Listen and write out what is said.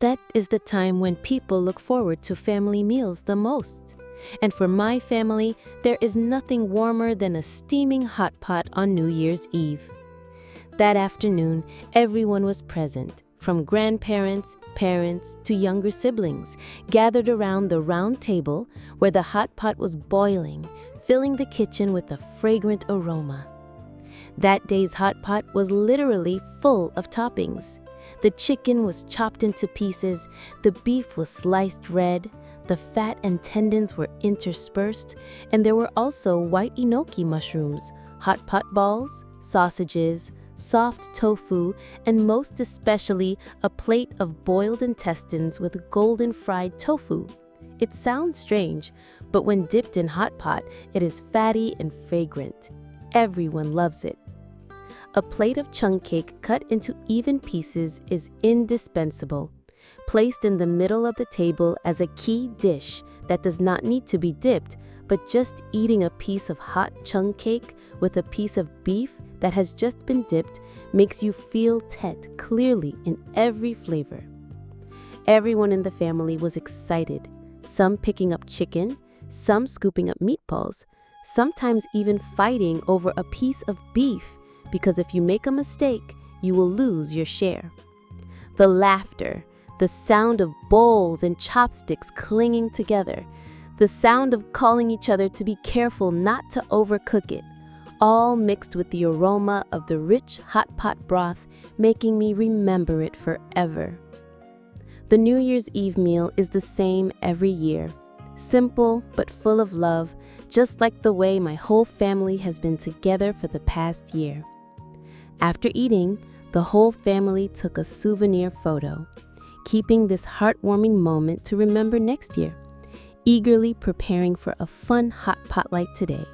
That is the time when people look forward to family meals the most. And for my family, there is nothing warmer than a steaming hot pot on New Year's Eve. That afternoon, everyone was present, from grandparents, parents, to younger siblings, gathered around the round table where the hot pot was boiling, filling the kitchen with a fragrant aroma. That day's hot pot was literally full of toppings. The chicken was chopped into pieces, the beef was sliced red, the fat and tendons were interspersed, and there were also white enoki mushrooms, hot pot balls, sausages, soft tofu, and most especially a plate of boiled intestines with golden fried tofu. It sounds strange, but when dipped in hot pot, it is fatty and fragrant. Everyone loves it. A plate of chung cake cut into even pieces is indispensable, placed in the middle of the table as a key dish that does not need to be dipped, but just eating a piece of hot chung cake with a piece of beef that has just been dipped makes you feel tet clearly in every flavor. Everyone in the family was excited, some picking up chicken, some scooping up meatballs, sometimes even fighting over a piece of beef, because if you make a mistake, you will lose your share. The laughter, the sound of bowls and chopsticks clinging together, the sound of calling each other to be careful not to overcook it, all mixed with the aroma of the rich hot pot broth, making me remember it forever. The New Year's Eve meal is the same every year, simple but full of love, just like the way my whole family has been together for the past year. After eating, the whole family took a souvenir photo, keeping this heartwarming moment to remember next year, eagerly preparing for a fun hot pot like today.